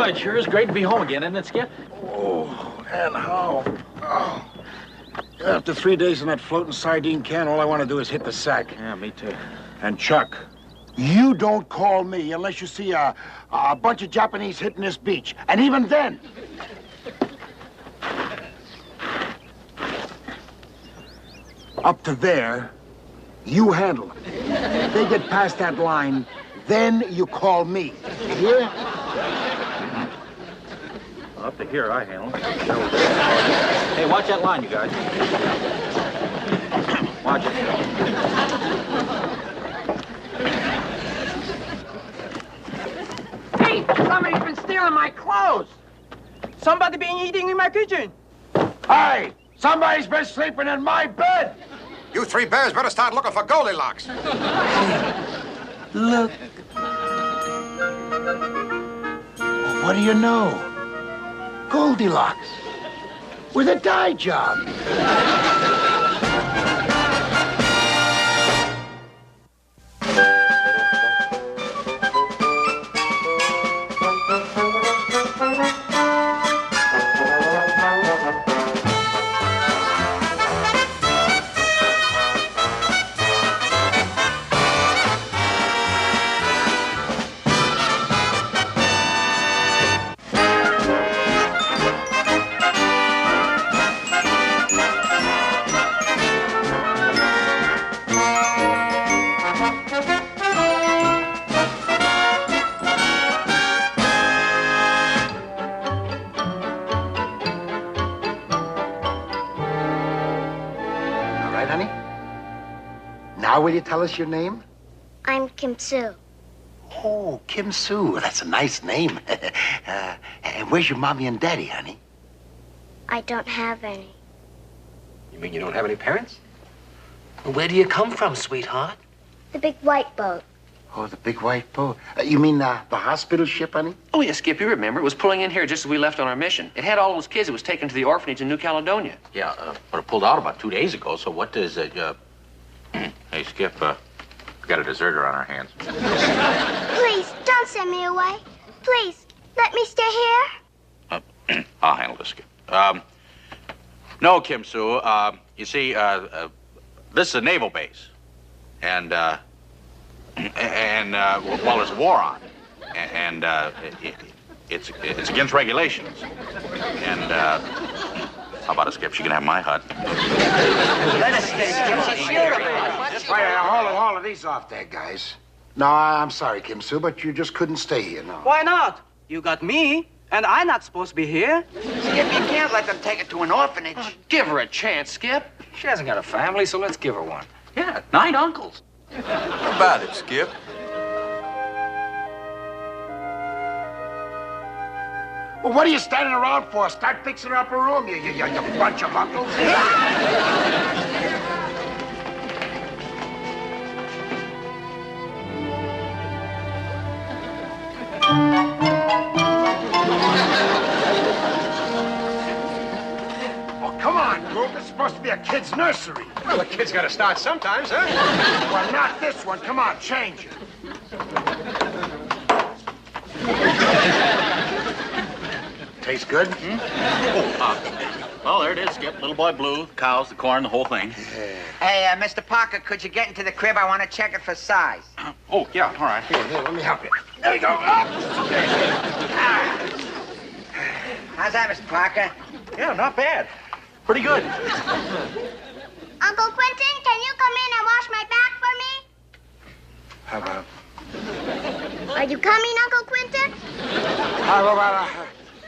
it sure is great to be home again, isn't it, Skip? Oh, and how? Oh. After 3 days in that floating sardine can, all I want to do is hit the sack. Yeah, me too. And Chuck, you don't call me unless you see a bunch of Japanese hitting this beach. And even then... Up to there, you handle it. If they get past that line, then you call me. You hear? Up to here, I handle it. Hey, watch that line, you guys. Watch it. Hey, somebody's been stealing my clothes. Somebody been eating in my kitchen. Hey, somebody's been sleeping in my bed. You three bears better start looking for Goldilocks. Look. Well, what do you know? Goldilocks. With a dye job. Now will you tell us your name? I'm Kim Soo. Oh, Kim Soo. That's a nice name. And where's your mommy and daddy, honey? I don't have any. You mean you don't have any parents? Well, where do you come from, sweetheart? The big white boat. Oh, the big white boat. You mean the hospital ship, honey? Oh, yeah, Skip, you remember. It was pulling in here just as we left on our mission. It had all those kids. It was taken to the orphanage in New Caledonia. Yeah, but it pulled out about 2 days ago, so what does it, Hey, Skip, we got a deserter on our hands. Please, don't send me away. Please, let me stay here. I'll handle this, Skip. No, Kim Soo, you see, this is a naval base. And well, there's a war on. And, it's against regulations. And, how about it, Skip? She can have my hut. Let us stay, Hold all of these off there, guys. No, I'm sorry, Kim Soo, but you just couldn't stay here, no. Why not? You got me, and I'm not supposed to be here. Skip, you can't let them take her to an orphanage. Give her a chance, Skip. She hasn't got a family, so let's give her one. Yeah, 9 uncles. How about it, Skip? Well, what are you standing around for? Start fixing her up a room, you bunch of uncles. Oh, come on, Group. It's supposed to be a kid's nursery. Well, the kid's got to start sometimes, huh? Well, not this one. Come on, change it. Tastes good? Well, there it is, Skip. Little boy blue, the cows, the corn, the whole thing. Hey, Mr. Parker, could you get into the crib? I want to check it for size. Oh, yeah, all right. Here, let me help you. There you go. How's that, Mr. Parker? Yeah, not bad. Pretty good. Uncle Quentin, can you come in and wash my back for me? How about? Are you coming, Uncle Quentin?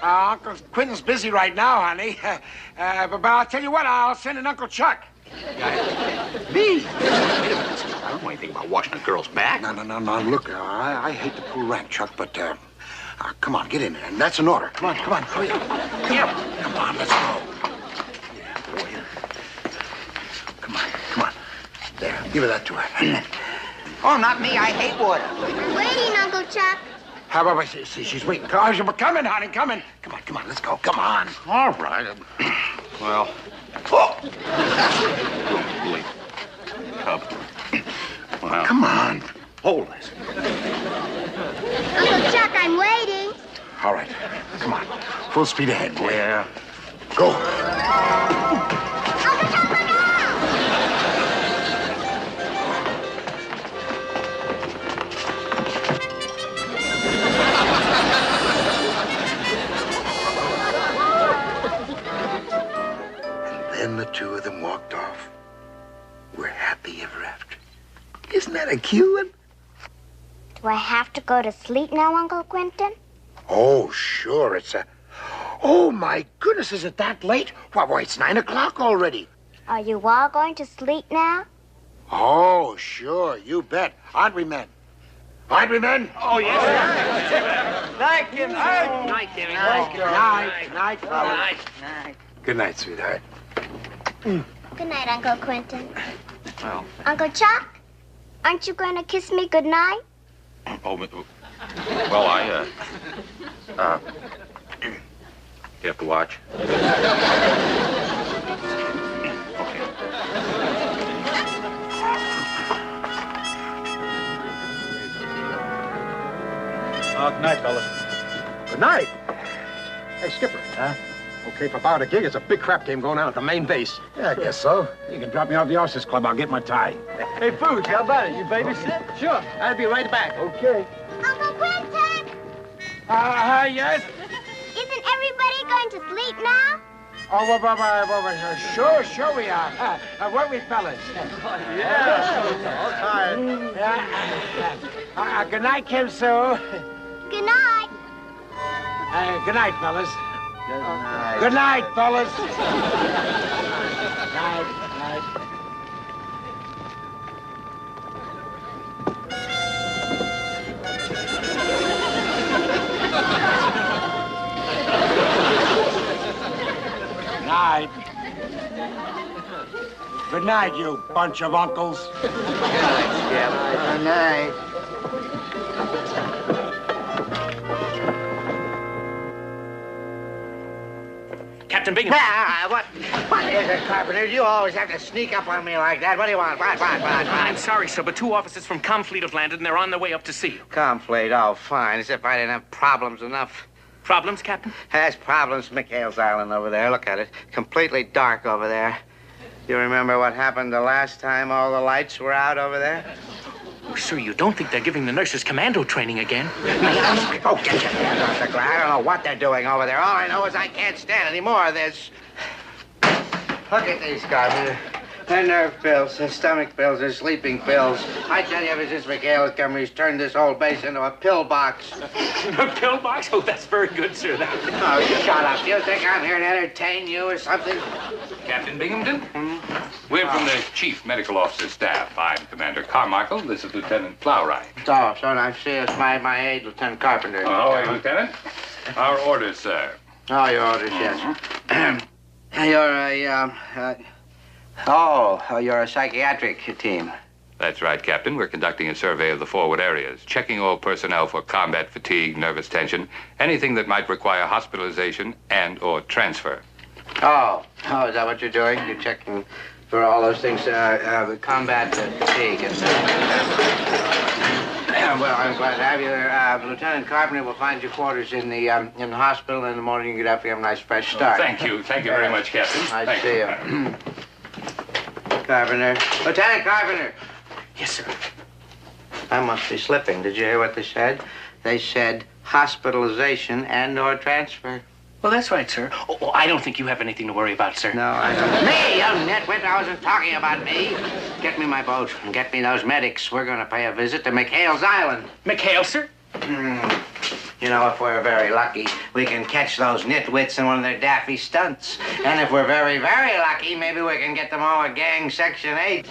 Uncle Quentin's busy right now, honey. But I'll tell you what, I'll send in Uncle Chuck. Me? Wait a minute, Skip. I don't know anything about washing a girl's back. No. Look, I hate to pull rank, Chuck, but come on, get in there. And that's an order. Come on, hurry up. Yeah. Come on, let's go. Yeah, boy. Come on. There, give her that to her. Oh, not me. I hate water. I'm waiting, Uncle Chuck. How about, see, she's waiting. Coming, honey, coming. Come on, let's go. Come on. All right. Well. Oh. Holy cub. Well, Come on. hold this. Uncle Chuck, I'm waiting. All right. Full speed ahead, boy. Yeah. Go. And then the two of them walked off. We're happy ever after. Isn't that a cute one? Do I have to go to sleep now, Uncle Quentin? Oh, sure. It's a... Oh, my goodness, is it that late? Why, it's 9 o'clock already. Are you all going to sleep now? Oh, sure, you bet. Aren't we, men? Aren't we, men? Oh, yes. Night, Kim. Night, Timmy. Night, fellas. Night. Good night, sweetheart. Good night, Uncle Quentin. Well. Uncle Chuck, aren't you going to kiss me good night? Oh, well, you have to watch. Good night, fellas. Good night. Hey, Skipper. Huh? Okay, for about a gig, it's a big crap game going on at the main base. Yeah, I guess so. You can drop me off the Officers Club. I'll get my tie. Hey, Foods, how about it? You babysit? Sure. I'll be right back. Okay. Uncle Quentin! Yes? Isn't everybody going to sleep now? Oh, sure we are. Weren't we, fellas? Yeah. All tired. Good night, Kim Sue. Good night. Good night, fellas. Good night, fellas. Night. Night. Good night, you bunch of uncles. Good night. Captain Bingham. What is it, Carpenter? You always have to sneak up on me like that. What do you want? What? I'm sorry, sir, but 2 officers from Comfleet have landed, and they're on their way up to see you. Comfleet, oh, fine. As if I didn't have problems enough. Problems, Captain? Has problems. McHale's Island over there. Look at it. Completely dark over there. You remember what happened the last time all the lights were out over there? Oh, sir, you don't think they're giving the nurses commando training again? Oh, get your hands off the ground. I don't know what they're doing over there. All I know is I can't stand any more of this. Look at these guys. They're nerve pills, they're stomach pills, they're sleeping pills. I tell you, ever since McHale has come, he's turned this whole base into a pill box. A pill box? Oh, that's very good, sir. Oh, shut up. You think I'm here to entertain you or something? Captain Binghamton? We're from the Chief Medical Officer staff. I'm Commander Carmichael. This is Lieutenant Plowright. Oh, so I see it's my aide, Lieutenant Carpenter. Oh, how are you, Lieutenant? Our orders, sir. Oh, your orders, yes. You're a psychiatric team. That's right, Captain. We're conducting a survey of the forward areas, checking all personnel for combat fatigue, nervous tension, anything that might require hospitalization and/or transfer. Oh, is that what you're doing? You're checking for all those things, combat fatigue and... well, I'm glad to have you. Lieutenant Carpenter will find your quarters in the hospital. In the morning, you can get up and have a nice fresh start. Thank you. Thank you very much, Captain. I see you. Carpenter. Lieutenant Carpenter. Yes, sir. I must be slipping. Did you hear what they said? They said hospitalization and/or transfer. Well, that's right, sir. Oh, I don't think you have anything to worry about, sir. No, I don't. Me, you nitwit. I wasn't talking about me. Get me my boat and get me those medics. We're going to pay a visit to McHale's Island. McHale, sir? You know, if we're very lucky, we can catch those nitwits in one of their daffy stunts. And if we're very, very lucky, maybe we can get them all a gang Section 8.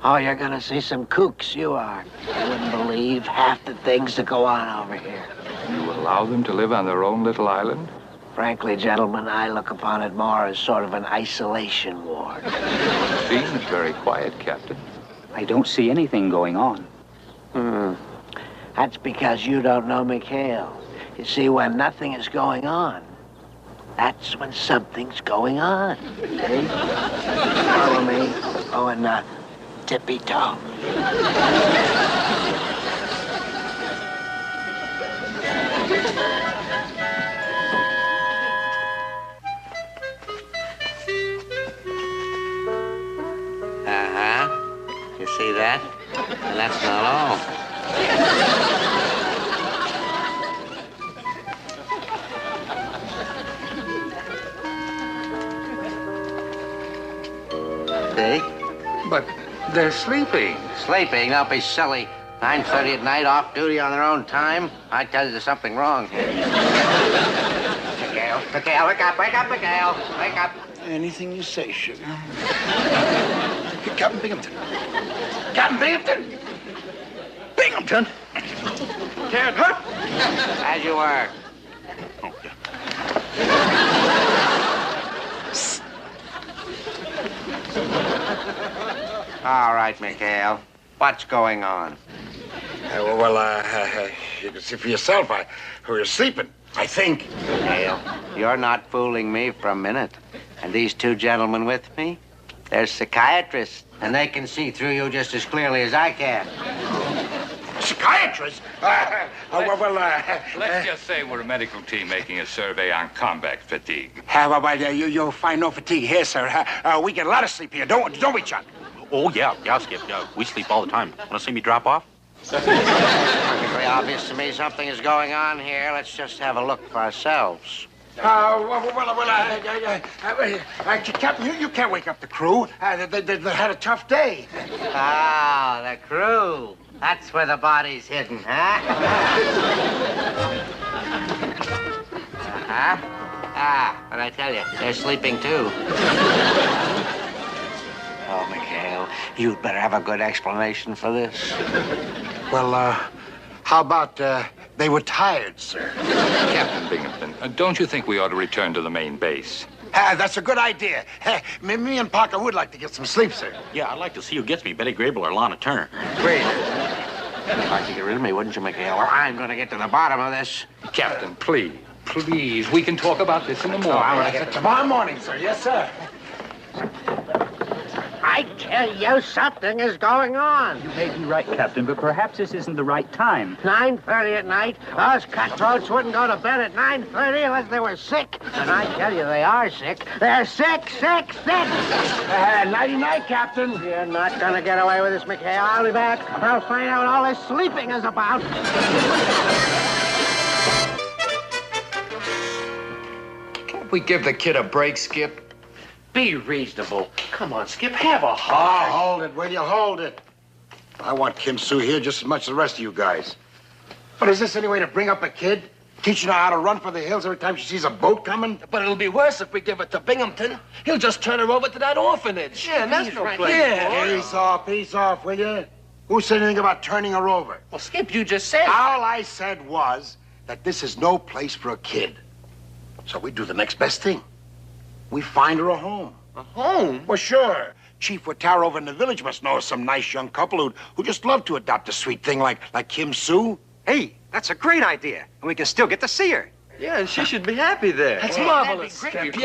Oh, you're gonna see some kooks, you are. You wouldn't believe half the things that go on over here. You allow them to live on their own little island? Frankly, gentlemen, I look upon it more as sort of an isolation ward. It seems very quiet, Captain. I don't see anything going on. That's because you don't know McHale. You see, when nothing is going on, that's when something's going on. See? Follow me. Oh, and tippy-toe. You see that? And that's not all. See? But they're sleeping. Sleeping? Don't be silly. 9:30 at night, off duty on their own time. I tell you there's something wrong here. McHale, wake up, McHale. Wake up. Anything you say, sugar. Captain Binghamton. Captain Binghamton? Binghamton? Can't hurt. As you were. All right, McHale. What's going on? You can see for yourself. We were sleeping, I think. McHale, you're not fooling me for a minute. And these two gentlemen with me, they're psychiatrists, and they can see through you just as clearly as I can. Psychiatrist? Let's just say we're a medical team making a survey on combat fatigue. You'll find no fatigue here, sir. We get a lot of sleep here, don't we, Chuck? Oh, yeah, Skip. We sleep all the time. Want to see me drop off? Perfectly obvious to me something is going on here. Let's just have a look for ourselves. Captain, you can't wake up the crew. They had a tough day. Ah, the crew. That's where the body's hidden, huh? But I tell you, they're sleeping too. Oh, McHale, you'd better have a good explanation for this. Well, how about they were tired, sir? Captain Binghamton, don't you think we ought to return to the main base? That's a good idea. Me and Parker would like to get some sleep, sir. Yeah, I'd like to see who gets me, Betty Grable or Lana Turner. Great. You'd like to get rid of me, wouldn't you, McHale? Well, I'm going to get to the bottom of this. Captain, please. We can talk about this in the morning. I'm going to get it tomorrow morning, sir. Yes, sir. I tell you, something is going on. You may be right, Captain, but perhaps this isn't the right time. 9:30 at night, those cutthroats wouldn't go to bed at 9:30 unless they were sick. And I tell you, they are sick. They're sick. Nighty-night, Captain. You're not going to get away with this, McHale. I'll be back. I'll find out what all this sleeping is about. Can't we give the kid a break, Skip? Be reasonable. Come on, Skip, have a Oh, heart. hold it, will you? Hold it. I want Kim Sue here just as much as the rest of you guys. But is this any way to bring up a kid? Teaching her how to run for the hills every time she sees a boat coming? But it'll be worse if we give it to Binghamton. He'll just turn her over to that orphanage. Yeah, that's no place. Yeah. Peace off, will you? Who said anything about turning her over? Well, Skip, you just said... All I said was that this is no place for a kid. So we do the next best thing. We find her a home. A home? Well, sure. Chief Watara over in the village must know some nice young couple who just love to adopt a sweet thing like Kim Sue. Hey, that's a great idea. And we can still get to see her. Yeah, and she should be happy there. That's marvelous. Skip.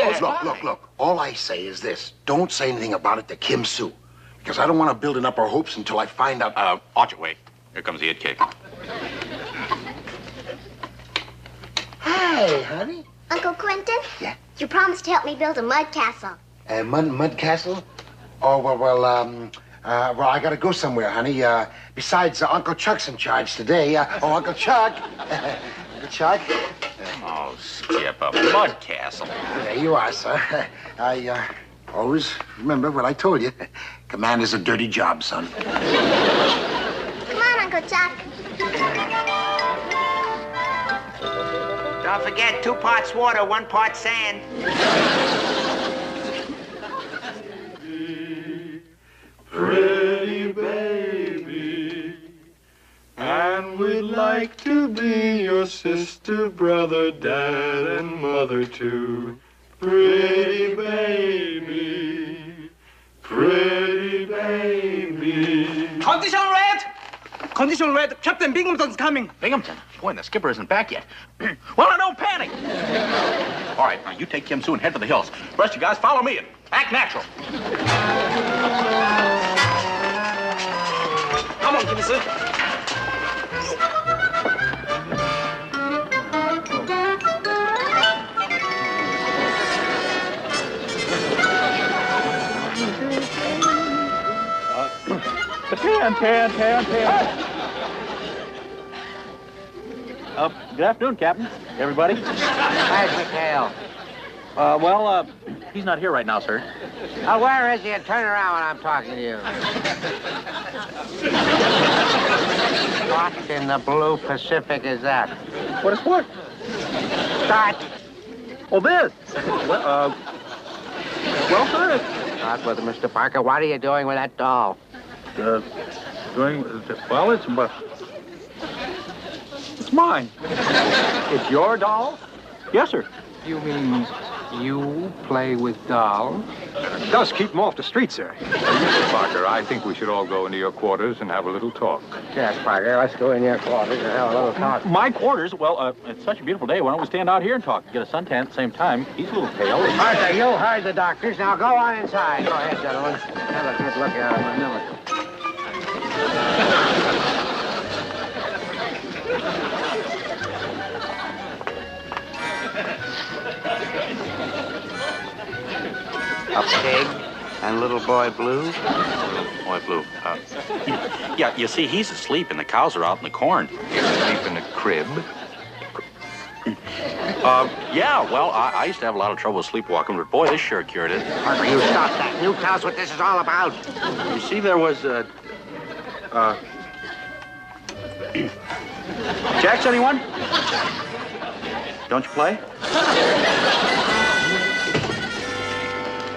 Look. All I say is this. Don't say anything about it to Kim Sue. Because I don't want to build up her hopes until I find out... Watch it, wait. Here comes the it cake. Hey, honey. Uncle Quentin? Yeah? You promised to help me build a mud castle. Mud castle? Oh, well, I gotta go somewhere, honey. Besides, Uncle Chuck's in charge today. Uncle Chuck. Uncle Chuck. Oh, Skip, a mud castle. There you are, sir. I always remember what I told you. Command is a dirty job, son. Come on, Uncle Chuck. Don't forget, 2 parts water, 1 part sand. Pretty baby, and we'd like to be your sister, brother, dad, and mother too. Pretty baby, pretty baby. Condition red. Captain Binghamton's coming. Binghamton? Boy, the skipper isn't back yet. Well, don't panic. All right, now you take Kim Sue and head for the hills. The rest of you guys follow me and act natural. Thank you, mister. Good afternoon, Captain. Everybody. Where's McHale? He's not here right now, sir. Oh, where is he? And turn around when I'm talking to you. What in the blue Pacific is that? What is what? Start. Oh, this. Well, sir. Start with it, Mr. Parker. What are you doing with that doll? It's mine. It's your doll? Yes, sir. You mean you play with dolls? It does keep them off the street, sir. Mr. Parker, I think we should all go into your quarters and have a little talk. Yes, Parker. Let's go in your quarters and have a little talk. My quarters? Well, it's such a beautiful day. Why don't we stand out here and talk? Get a suntan at the same time. He's a little pale. Parker, you heard the doctors. Now go on inside. Go ahead, gentlemen. Have a good look at him. A pig and little boy Blue. Boy Blue. Yeah, you see, he's asleep and the cows are out in the corn. He's asleep in a crib. Yeah, well, I used to have a lot of trouble sleepwalking, but boy, this sure cured it. Parker, you stop that. You tell us what this is all about. You see, there was Jacks, anyone? Don't you play?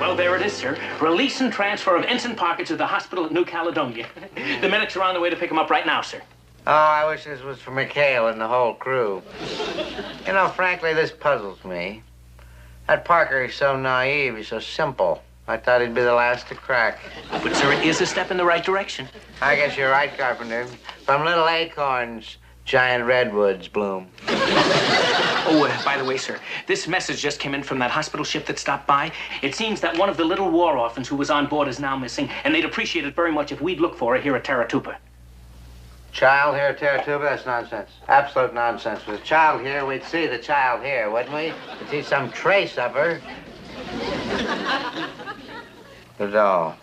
Well, there it is, sir. Release and transfer of Ensign Parker to the hospital at New Caledonia. The medics are on the way to pick him up right now, sir. Oh, I wish this was for McHale and the whole crew. You know, frankly, this puzzles me. That Parker is so naive, he's so simple. I thought he'd be the last to crack. But, sir, it is a step in the right direction. I guess you're right, Carpenter. From little acorns, giant redwoods bloom. Oh, by the way, sir, this message just came in from that hospital ship that stopped by. It seems that one of the little war orphans who was on board is now missing, and they'd appreciate it very much if we'd look for her here at Taratuba. Child here at Taratuba? That's nonsense. Absolute nonsense. With a child here, we'd see the child here, wouldn't we? We'd see some trace of her. The doll.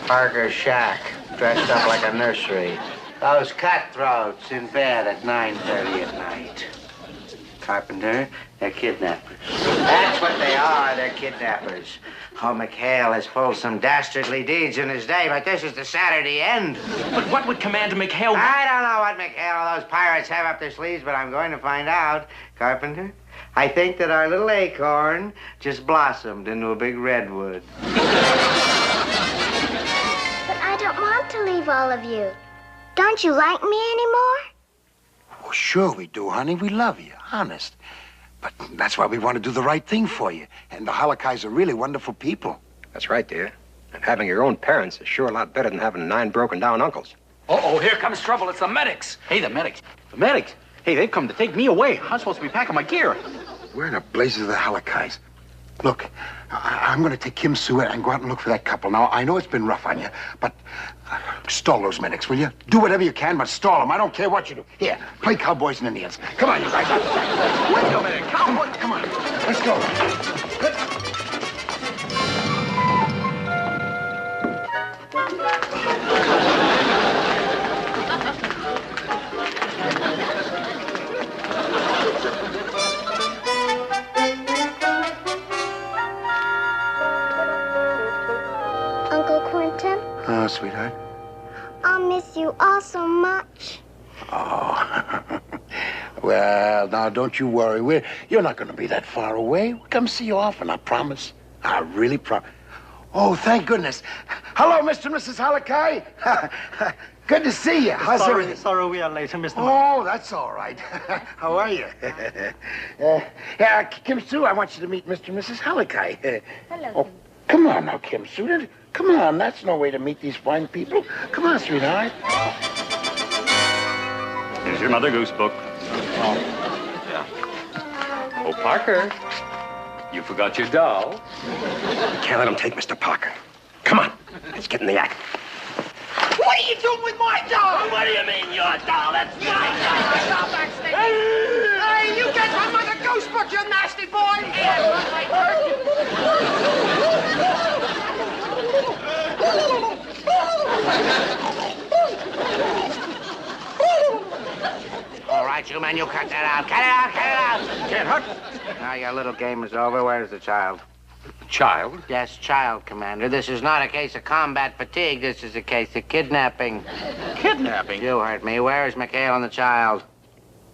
Parker's shack, dressed up like a nursery. Those cutthroats in bed at 9:30 at night. Carpenter, they're kidnappers. That's what they are, they're kidnappers. Oh, McHale has pulled some dastardly deeds in his day, but this is the Saturday end. But what would Commander McHale... I don't know what McHale or those pirates have up their sleeves, but I'm going to find out. Carpenter, I think that our little acorn just blossomed into a big redwood. But I don't want to leave all of you. Don't you like me anymore? Oh, sure we do, honey. We love you, honest. But that's why we want to do the right thing for you. And the Halakais are really wonderful people. That's right, dear. And having your own parents is sure a lot better than having 9 broken-down uncles. Uh-oh, here comes trouble. It's the medics. Hey, the medics. The medics? Hey, they've come to take me away. I'm supposed to be packing my gear. Where in the blazes are the Halakais? Look, I'm going to take Kim Sue and go out and look for that couple. Now, I know it's been rough on you, but stall those medics, will you? Do whatever you can, but stall them. I don't care what you do. Here, play cowboys and Indians. Come on, you guys. Wait a minute, cowboy. Come on, let's go. Uncle Quentin, Oh, sweetheart. I'll miss you all so much. Oh. Well, now, don't you worry. You're not going to be that far away. We'll come see you often, I promise. I really promise. Oh, thank goodness. Hello, Mr. and Mrs. Halakai. Good to see you. How's everything? Sorry we are late, Mr. Oh, that's all right. How are you? Kim Sue, I want you to meet Mr. and Mrs. Halakai. Hello. Oh, come on now, Kim Sue. Come on, that's no way to meet these fine people. Come on, sweetheart. Here's your Mother Goose book. Oh, Parker, you forgot your doll. Can't let him take Mr. Parker. Come on, let's get in the act. What are you doing with my doll? What do you mean, your doll? That's my doll. Stop that, Stinky. Hey, you get my mother ghost book, you nasty boy. All right, you men, you cut that out. Cut it out, cut it out. Can't hurt. Now your little game is over. Where's the child? Child? Yes, child, Commander. This is not a case of combat fatigue. This is a case of kidnapping. Kidnapping? You heard me. Where is McHale and the child?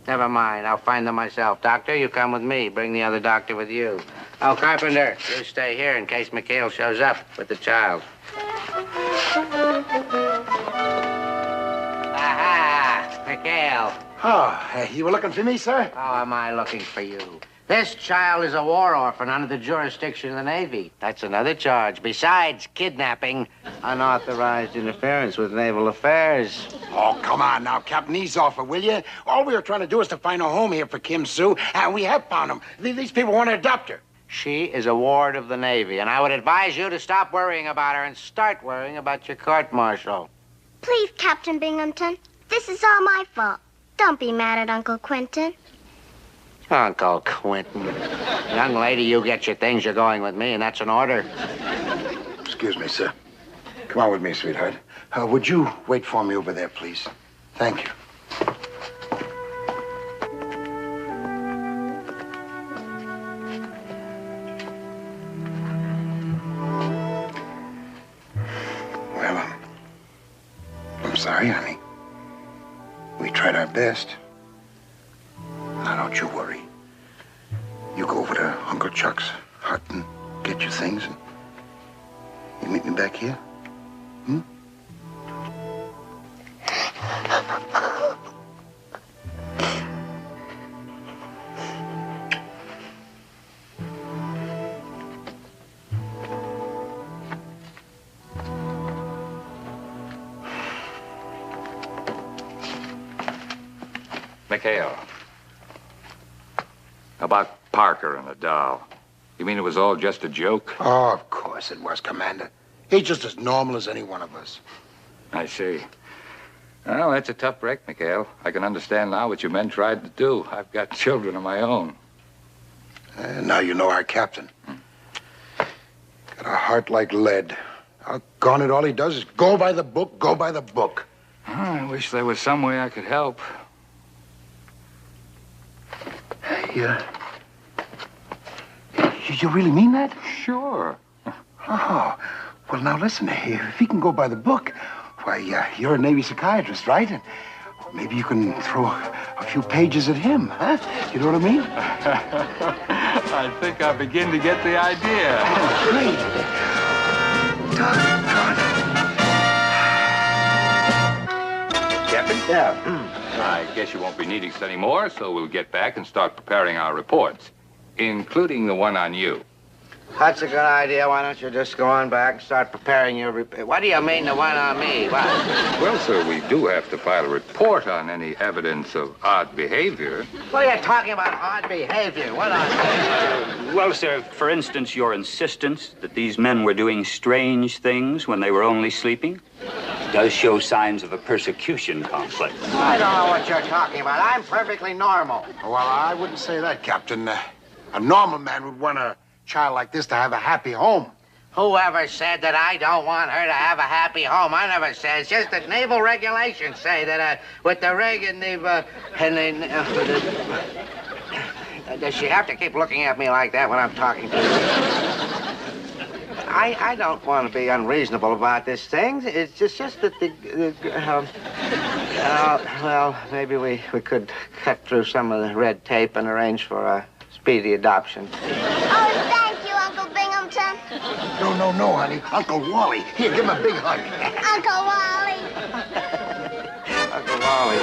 Never mind. I'll find them myself. Doctor, you come with me. Bring the other doctor with you. Oh, Carpenter, you stay here in case McHale shows up with the child. Aha! McHale. Oh, you were looking for me, sir? How am I looking for you? This child is a war orphan under the jurisdiction of the Navy. That's another charge. Besides kidnapping, unauthorized interference with naval affairs. Oh, come on now, Captain. Ease off it, will you? All we were trying to do is to find a home here for Kim Sue, and we have found him. These people want to adopt her. She is a ward of the Navy, and I would advise you to stop worrying about her and start worrying about your court-martial. Please, Captain Binghamton. This is all my fault. Don't be mad at Uncle Quentin. Uncle Quentin. Young lady, you get your things. You're going with me, and that's an order. Excuse me, sir. Come on with me, sweetheart. Would you wait for me over there, please? Thank you. Well, I'm sorry, honey. We tried our best. Now, don't you worry. You go over to Uncle Chuck's hut and get your things, and you meet me back here? Hmm? McHale. About Parker and the doll. You mean it was all just a joke? Oh, of course it was, Commander. He's just as normal as any one of us. I see. Well, that's a tough break, McHale. I can understand now what you men tried to do. I've got children of my own. Now you know our captain. Got a heart like lead. Doggone it, all he does is go by the book, go by the book. Oh, I wish there was some way I could help. Yeah. You really mean that? Sure. Oh, well, now listen, if he can go by the book, why, you're a Navy psychiatrist, right? And maybe you can throw a few pages at him, huh? You know what I mean? I think I begin to get the idea. Oh, great. Doggone it. Captain? Yeah. I guess you won't be needing us anymore, so we'll get back and start preparing our reports, including the one on you. That's a good idea. Why don't you just go on back and start preparing your report? What do you mean, the one on me? What? Well, sir, we do have to file a report on any evidence of odd behavior. What are you talking about, odd behavior? What on? Well, sir, for instance, your insistence that these men were doing strange things when they were only sleeping does show signs of a persecution complex. I don't know what you're talking about. I'm perfectly normal. Well, I wouldn't say that, Captain. A normal man would want a child like this to have a happy home. Whoever said that I don't want her to have a happy home? I never said. It's just that naval regulations say that with the rig and does she have to keep looking at me like that when I'm talking to her? I don't want to be unreasonable about this thing. It's just that well, maybe we could cut through some of the red tape and arrange for a speedy adoption. Oh, thank you, Uncle Binghamton. No, honey. Uncle Wally. Here, give him a big hug. Uncle Wally. Uncle Wally.